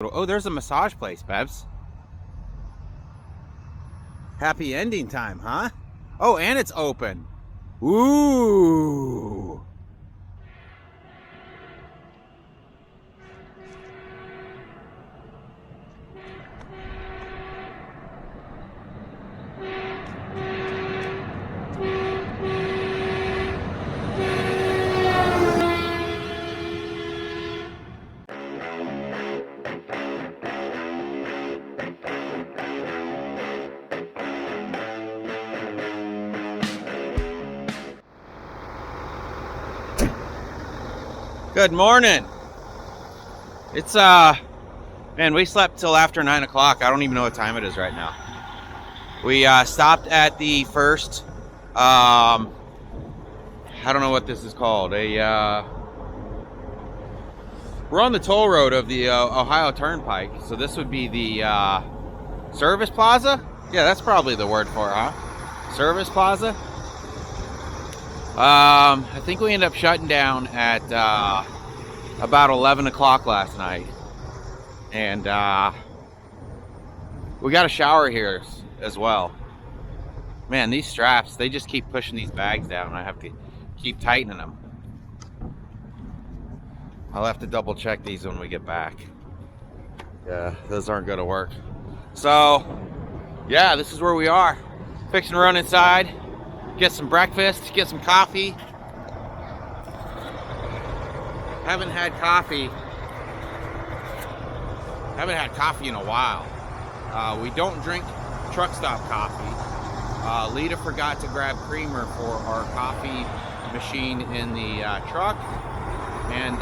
Oh, there's a massage place, Bevs. Happy ending time, huh? Oh, and it's open. Ooh. Good morning. It's man, we slept till after 9 o'clock. I don't even know what time it is right now. We stopped at the first I don't know what this is called. We're on the toll road of the Ohio Turnpike, so this would be the Service Plaza. Yeah, that's probably the word for it, huh? Service Plaza. I think we ended up shutting down at about 11 o'clock last night, and we got a shower here as well. Man, these straps, they just keep pushing these bags down. I have to keep tightening them. I'll have to double check these when we get back. Yeah, those aren't going to work. So, yeah, this is where we are. Fixing to run inside, get some breakfast, get some coffee. Haven't had coffee in a while. We don't drink truck stop coffee. Lita forgot to grab creamer for our coffee machine in the truck. And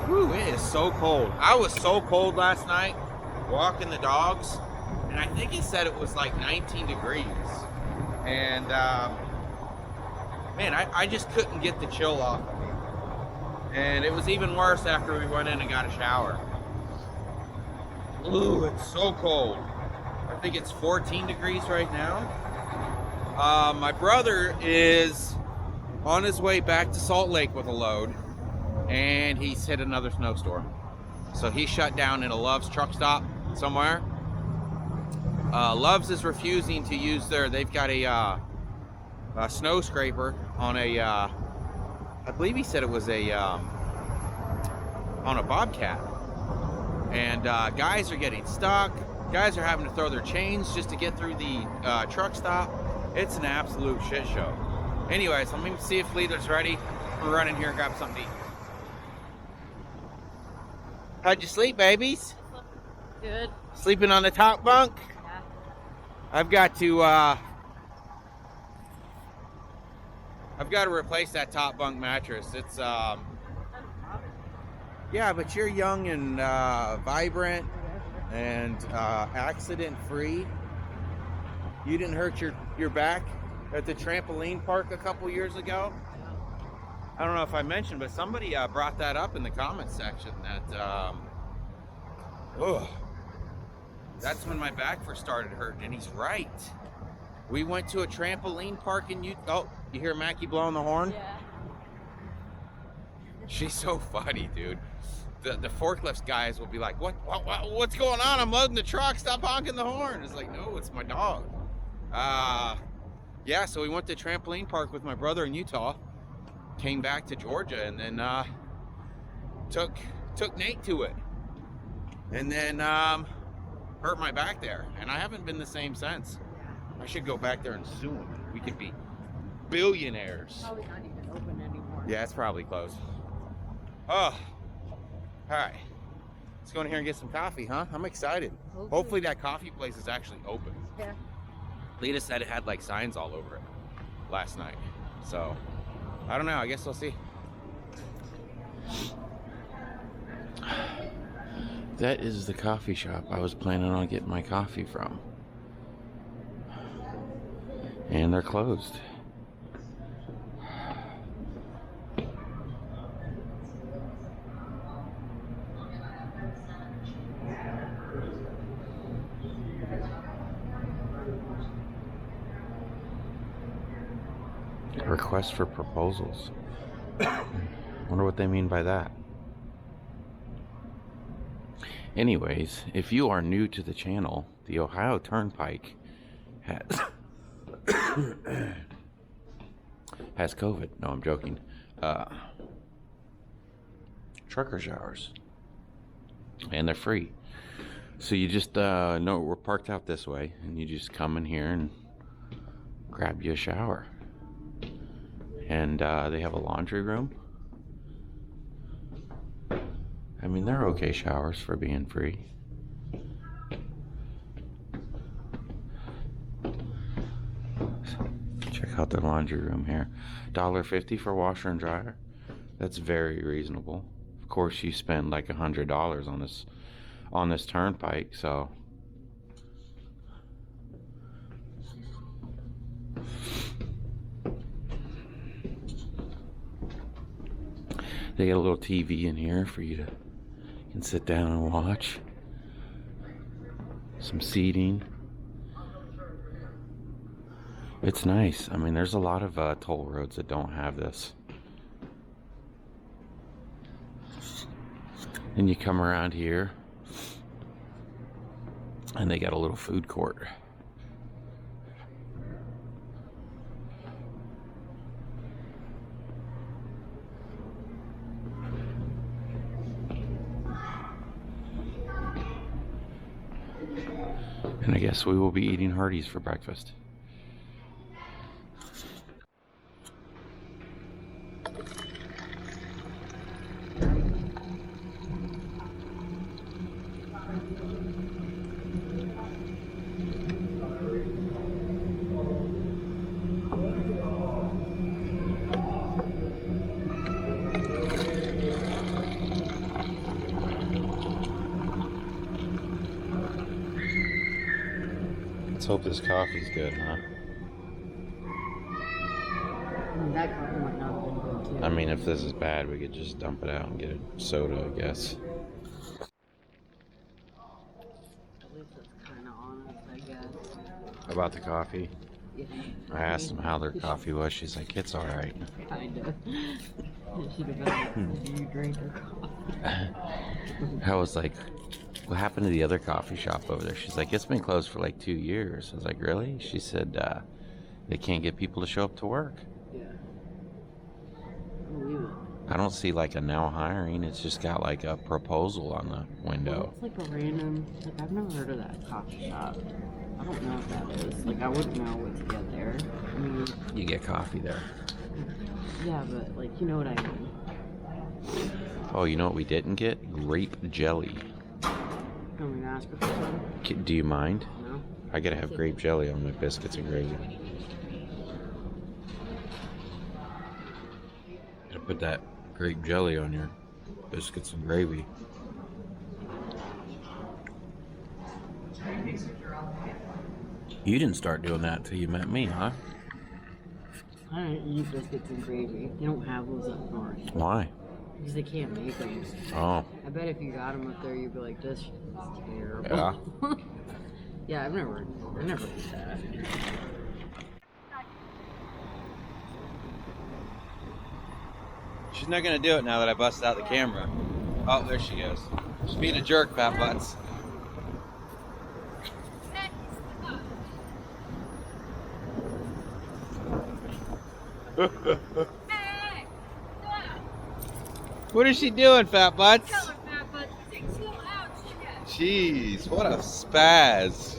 whew, it is so cold. I was so cold last night walking the dogs, and I think he said it was like 19 degrees. And man, I just couldn't get the chill off of me. And it was even worse after we went in and got a shower. Ooh, it's so cold. I think it's 14 degrees right now. My brother is on his way back to Salt Lake with a load, and he's hit another snowstorm. So he shut down in a Love's truck stop somewhere. Love's is refusing to use they've got a snow scraper on a, I believe he said it was on a Bobcat. And guys are getting stuck. Guys are having to throw their chains just to get through the truck stop. It's an absolute shit show. Anyways, let me see if Lita's ready. We're running here and grab something to eat. How'd you sleep, babies? Good. Sleeping on the top bunk? Yeah. I've got to replace that top bunk mattress. It's yeah, but you're young and vibrant and accident free. You didn't hurt your back at the trampoline park a couple years ago. I don't know if I mentioned, but somebody brought that up in the comments section that that's when my back first started hurting, and he's right. We went to a trampoline park in Utah. Oh, you hear Mackie blowing the horn? Yeah. She's so funny, dude. The forklift guys will be like, what's going on? I'm loading the truck. Stop honking the horn. It's like, no, it's my dog. Yeah, so we went to trampoline park with my brother in Utah, came back to Georgia, and then took Nate to it, and then hurt my back there, and I haven't been the same since. I should go back there and sue him. We could be billionaires. Probably not even open anymore. Yeah, it's probably closed. Oh, all right. Let's go in here and get some coffee, huh? I'm excited. Hopefully that coffee place is actually open. Yeah. Lita said it had like signs all over it last night. So, I don't know. I guess we'll see. That is the coffee shop I was planning on getting my coffee from. And they're closed. Request for proposals. Wonder what they mean by that. Anyways, if you are new to the channel, the Ohio Turnpike has has COVID. No, I'm joking. Trucker showers, and they're free. So you just know we're parked out this way, and you just come in here and grab you a shower. And they have a laundry room. I mean, they're okay showers for being free. Check out the laundry room here. $1.50 for washer and dryer. That's very reasonable. Of course, you spend like $100 on this turnpike, so they got a little TV in here for you can sit down and watch. Some seating. It's nice. I mean, there's a lot of toll roads that don't have this. And you come around here, and they got a little food court. And I guess we will be eating Hardee's for breakfast. Let's hope this coffee's good, huh? That coffee might not have been good too. I mean, if this is bad, we could just dump it out and get a soda, I guess. At least it's kind of honest, I guess. About the coffee? Yeah. I asked them how their coffee was. She's like, it's alright. Kinda. She'd have been like, do you drink her coffee? I was like, what happened to the other coffee shop over there? She's like, it's been closed for like 2 years. I was like, really? She said, they can't get people to show up to work. Yeah. I believe it. I don't see like a now hiring. It's just got like a proposal on the window. Well, it's like a random, like I've never heard of that coffee shop. I don't know what that is. Like I wouldn't know what to get there. I mean, You get coffee there. yeah, but like you know what I mean. Oh, you know what we didn't get? Grape jelly. I'm gonna ask her for some. Do you mind? No. I gotta have grape jelly on my biscuits and gravy. Gotta put that grape jelly on your biscuits and gravy. You didn't start doing that till you met me, huh? I don't eat biscuits and gravy. They don't have those up north. Why? Because they can't make them. Oh. I bet if you got them up there, you'd be like, this is terrible. Yeah. Yeah, I never eat that. She's not gonna do it now that I busted out the camera. Oh, there she goes. She's being a jerk, fat butts. What is she doing, fat butts? Jeez, what a spaz.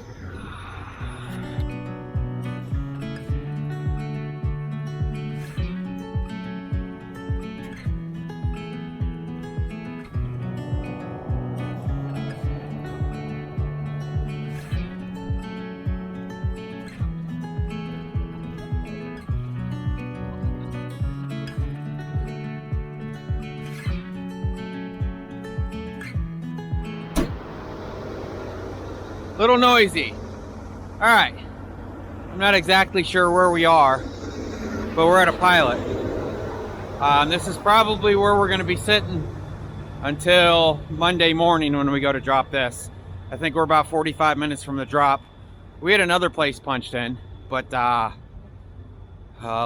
Little noisy. All right. I'm not exactly sure where we are, but we're at a pilot. This is probably where we're going to be sitting until Monday morning when we go to drop this. I think we're about 45 minutes from the drop. We had another place punched in, but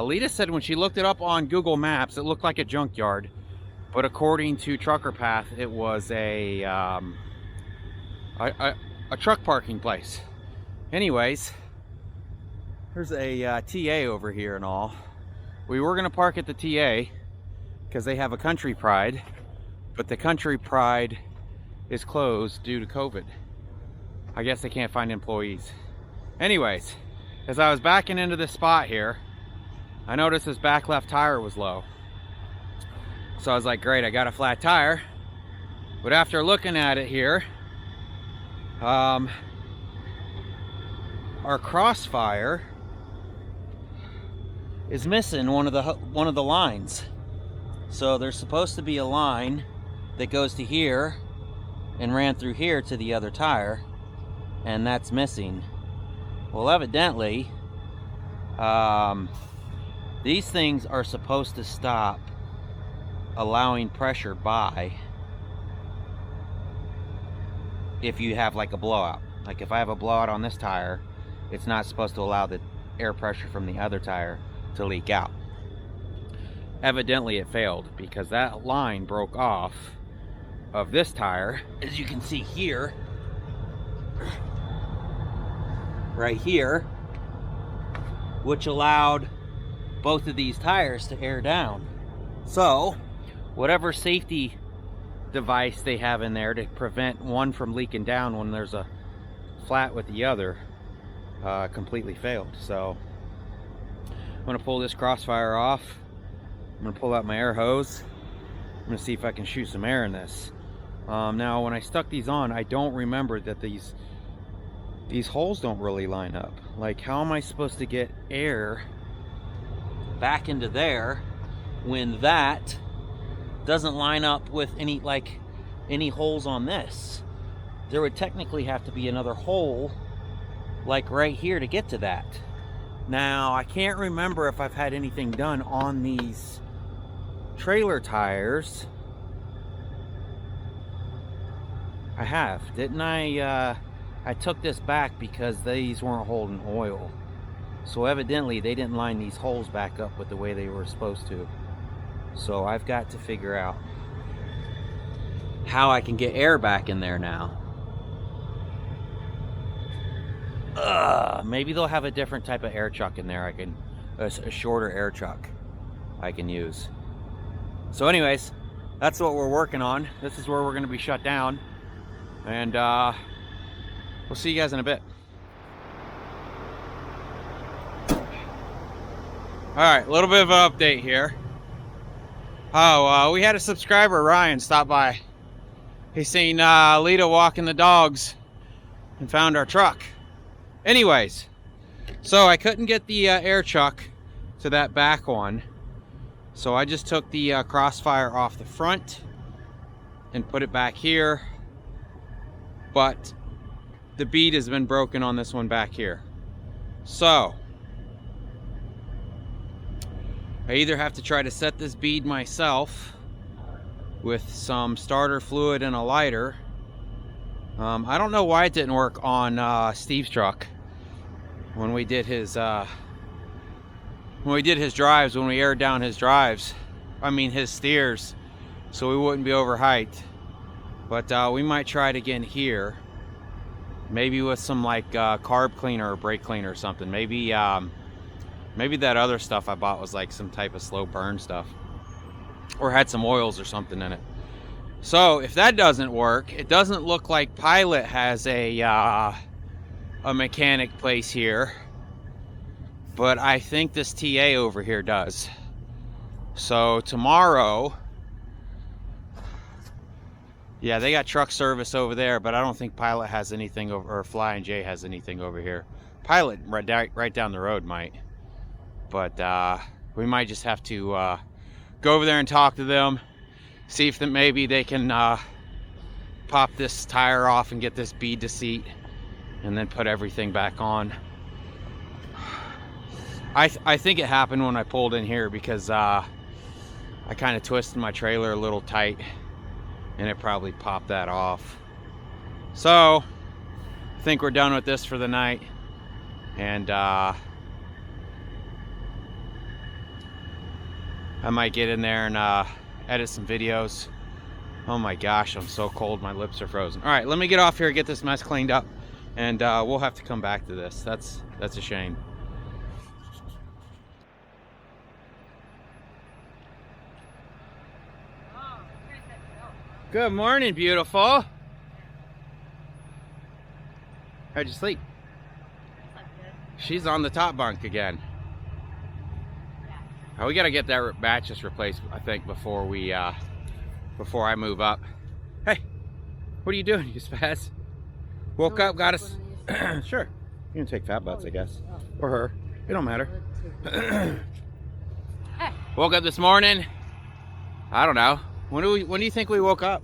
Lita said when she looked it up on Google Maps, it looked like a junkyard. But according to Trucker Path, it was a a truck parking place. Anyways, there's a TA over here and all. We were gonna park at the TA because they have a Country Pride, but the Country Pride is closed due to COVID. I guess they can't find employees. Anyways, as I was backing into this spot here, I noticed this back left tire was low. So I was like, great, I got a flat tire. But after looking at it here, our crossfire is missing one of the lines. So there's supposed to be a line that goes to here and ran through here to the other tire, and that's missing. Well, evidently, these things are supposed to stop allowing pressure by if you have like a blowout. Like if I have a blowout on this tire, it's not supposed to allow the air pressure from the other tire to leak out. Evidently it failed because that line broke off of this tire, as you can see here, right here, which allowed both of these tires to air down. So whatever safety device they have in there to prevent one from leaking down when there's a flat with the other completely failed. So I'm gonna pull this crossfire off. I'm gonna pull out my air hose. I'm gonna see if I can shoot some air in this. Now when I stuck these on, I don't remember that these holes don't really line up. Like, how am I supposed to get air back into there when that doesn't line up with any holes on this? There would technically have to be another hole like right here to get to that. Now I can't remember if I've had anything done on these trailer tires. I have, didn't I? I took this back because these weren't holding oil. So evidently they didn't line these holes back up with the way they were supposed to. So I've got to figure out how I can get air back in there now. Maybe they'll have a different type of air chuck in there. A shorter air chuck I can use. So anyways, that's what we're working on. This is where we're going to be shut down. And we'll see you guys in a bit. Alright, a little bit of an update here. We had a subscriber, Ryan, stop by. He seen Lita walking the dogs and found our truck. Anyways, so I couldn't get the air chuck to that back one. So I just took the crossfire off the front and put it back here. But the bead has been broken on this one back here. So I either have to try to set this bead myself with some starter fluid and a lighter. I don't know why it didn't work on Steve's truck when we did his drives, when we aired down his drives. I mean his steers, so we wouldn't be over height. But we might try it again here. Maybe with some like carb cleaner or brake cleaner or something. Maybe that other stuff I bought was like some type of slow burn stuff, or had some oils or something in it. So if that doesn't work, it doesn't look like Pilot has a mechanic place here, but I think this TA over here does. So tomorrow, yeah, they got truck service over there, but I don't think Pilot has anything over, or Flying J has anything over here. Pilot right down the road might, but we might just have to go over there and talk to them, see if maybe they can pop this tire off and get this bead to seat, and then put everything back on. I think it happened when I pulled in here because I kind of twisted my trailer a little tight, and it probably popped that off. So I think we're done with this for the night, and I might get in there and edit some videos Oh my gosh, I'm so cold. My lips are frozen. All right, let me get off here, get this mess cleaned up, and we'll have to come back to this. That's a shame. Good morning, beautiful. How'd you sleep? She's on the top bunk again. Oh, we gotta get that mattress replaced, I think, before we before I move up. Hey, what are you doing, you spaz? Woke up, got us. Sure, you can take Fat Butts, I guess, or her. It don't matter. Woke up this morning. I don't know. When do you think we woke up?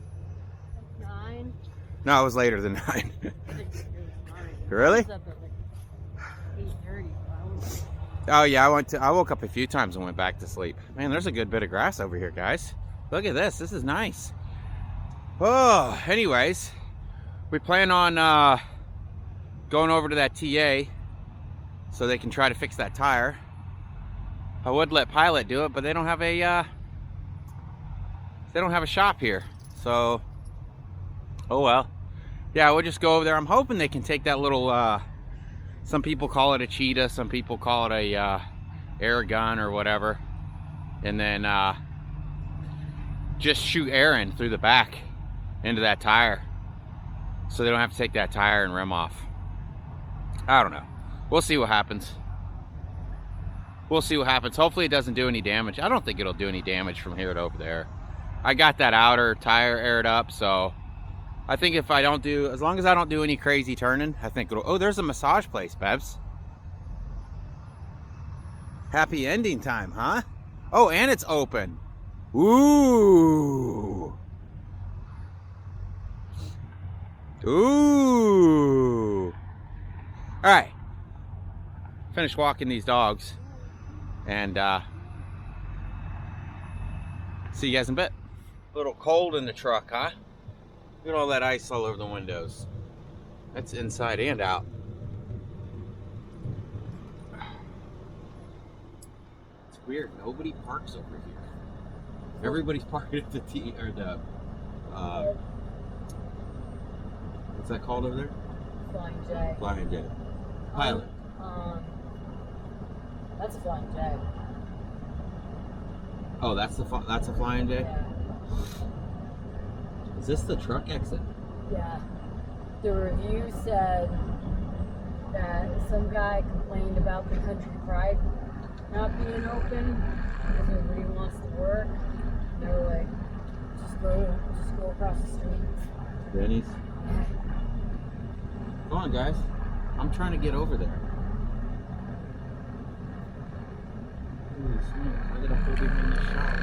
9. No, it was later than 9. Really? I was up at like 8:30. Oh yeah, I woke up a few times and went back to sleep. Man, there's a good bit of grass over here, guys. Look at this. This is nice. Oh, anyways, we plan on going over to that TA so they can try to fix that tire. I would let Pilot do it, but they don't have a shop here. So, oh well. Yeah, we'll just go over there. I'm hoping they can take that little some people call it a cheetah, some people call it a air gun or whatever, and then just shoot air in through the back into that tire so they don't have to take that tire and rim off. I don't know. We'll see what happens. We'll see what happens. Hopefully it doesn't do any damage. I don't think it'll do any damage from here to over there. I got that outer tire aired up, so I think if I don't do, as long as I don't do any crazy turning, I think it'll, oh, there's a massage place, Bebs. Happy ending time, huh? Oh, and it's open. Ooh. Ooh. All right. Finished walking these dogs. And see you guys in a bit. A little cold in the truck, huh? Look at all that ice all over the windows. That's inside and out. It's weird. Nobody parks over here. Everybody's parked at the what's that called over there? Flying J. Flying J. Pilot. That's a Flying J. Oh, that's a Flying J? Yeah. Is this the truck exit? Yeah. The review said that some guy complained about the Country Pride not being open because nobody wants to work. And they were like, just go across the street. Denny's? Come on, guys. I'm trying to get over there. Holy smokes, I gotta hold him in the shop.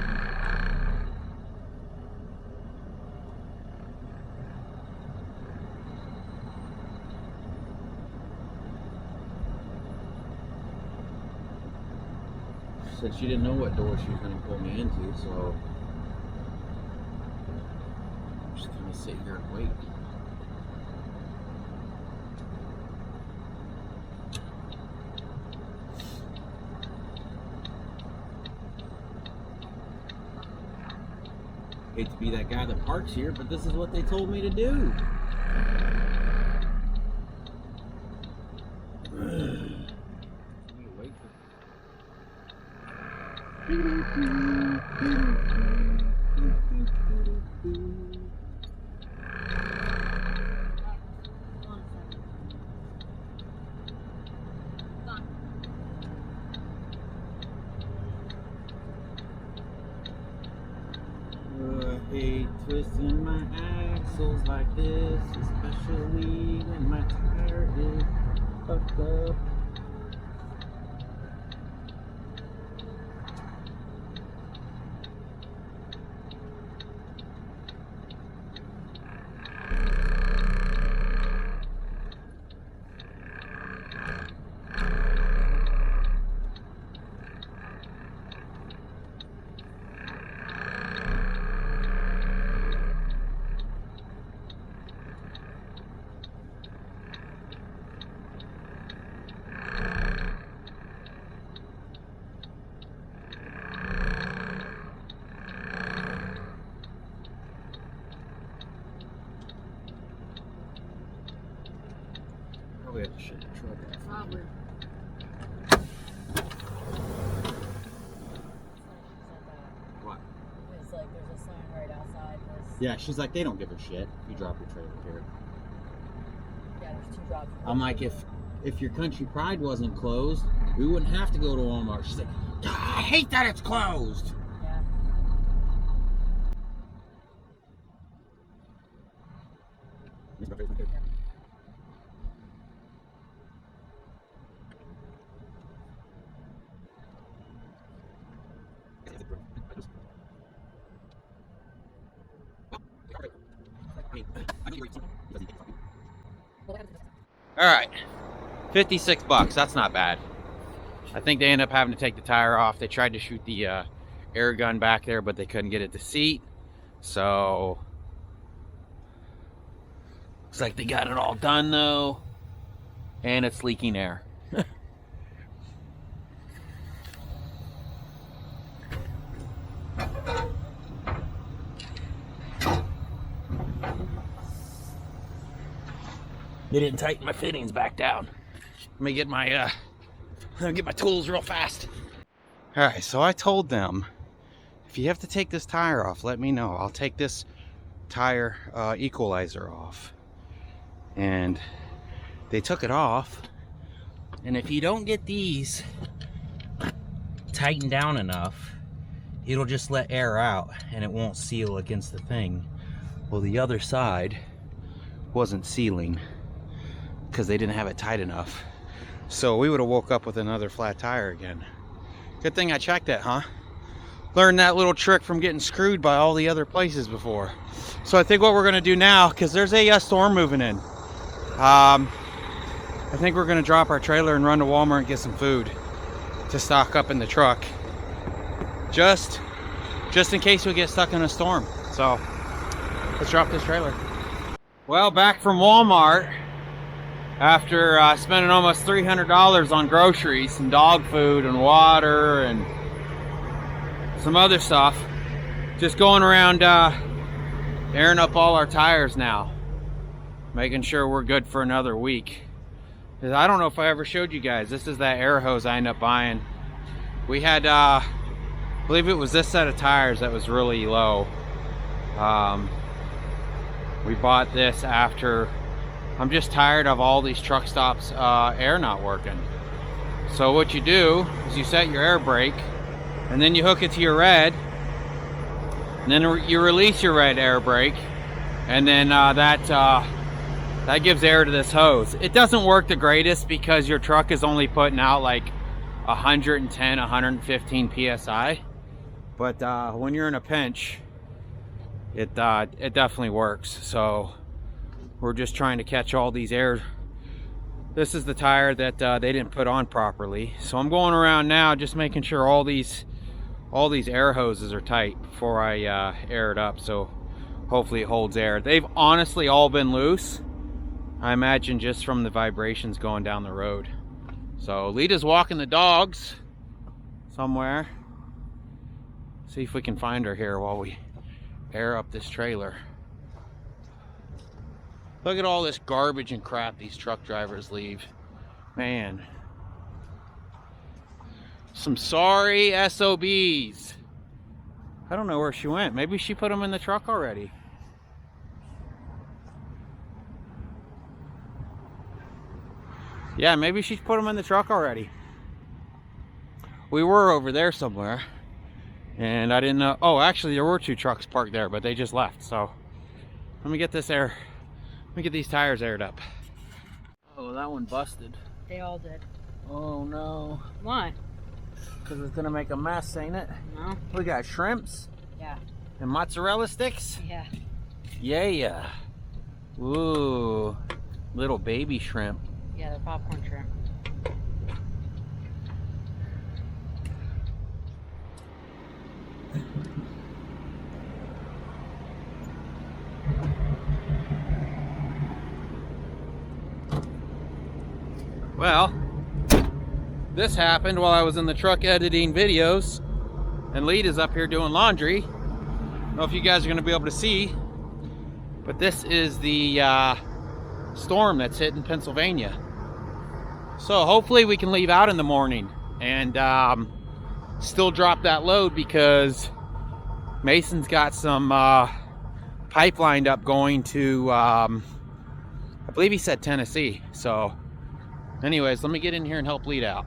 She said she didn't know what door she was gonna pull me into, so I'm just gonna sit here and wait. Hate to be that guy that parks here, but this is what they told me to do. I hate twisting my axles like this, especially when my tire is fucked up. Probably have to shut the truck off. Probably. What? It's like there's a sign right outside this. Yeah, she's like, they don't give a shit if you drop your trailer here. Yeah, there's 2 drops. I'm like, if your Country Pride wasn't closed, we wouldn't have to go to Walmart. She's like, God, I hate that it's closed. Yeah. All right, 56 bucks. That's not bad. I think they end up having to take the tire off. They tried to shoot the air gun back there, but they couldn't get it to seat. So looks like they got it all done though, and it's leaking air. They didn't tighten my fittings back down. Let me get my tools real fast. All right, so I told them, if you have to take this tire off, let me know. I'll take this tire equalizer off. And they took it off. And if you don't get these tightened down enough, it'll just let air out and it won't seal against the thing. Well, the other side wasn't sealing because they didn't have it tight enough. So we would have woke up with another flat tire again. Good thing I checked it, huh? Learned that little trick from getting screwed by all the other places before. So I think what we're gonna do now, because there's a storm moving in, I think we're gonna drop our trailer and run to Walmart and get some food to stock up in the truck. Just in case we get stuck in a storm. So let's drop this trailer. Well, back from Walmart after spending almost $300 on groceries and dog food and water and some other stuff. Just going around airing up all our tires now, making sure we're good for another week. I don't know if I ever showed you guys, this is that air hose I ended up buying. We had I believe it was this set of tires that was really low. We bought this after, I'm just tired of all these truck stops air not working. So what you do is you set your air brake and then you hook it to your red, and then you release your red air brake, and then that gives air to this hose. It doesn't work the greatest because your truck is only putting out like 110, 115 psi, but when you're in a pinch, it definitely works. So we're just trying to catch all these air. This is the tire that they didn't put on properly. So I'm going around now just making sure all these air hoses are tight before I air it up. So hopefully it holds air. They've honestly all been loose, I imagine, just from the vibrations going down the road. So Lita's walking the dogs somewhere. See if we can find her here while we air up this trailer. Look at all this garbage and crap these truck drivers leave. Man. Some sorry SOBs. I don't know where she went. Maybe she put them in the truck already. Yeah, maybe she's put them in the truck already. We were over there somewhere, and I didn't know. Oh, actually, there were 2 trucks parked there, but they just left. So let me get this air. Let me get these tires aired up. Oh, that one busted. They all did. Oh no. Why? Because it's gonna make a mess, ain't it? No. We got shrimps. Yeah. And mozzarella sticks. Yeah. Yeah. Ooh, little baby shrimp. Yeah, they're popcorn shrimp. Well, this happened while I was in the truck editing videos, and Lita's up here doing laundry. I don't know if you guys are going to be able to see, but this is the storm that's hitting Pennsylvania. So hopefully we can leave out in the morning and still drop that load, because Mason's got some pipe lined up going to, I believe he said Tennessee. So anyways, let me get in here and help lead out.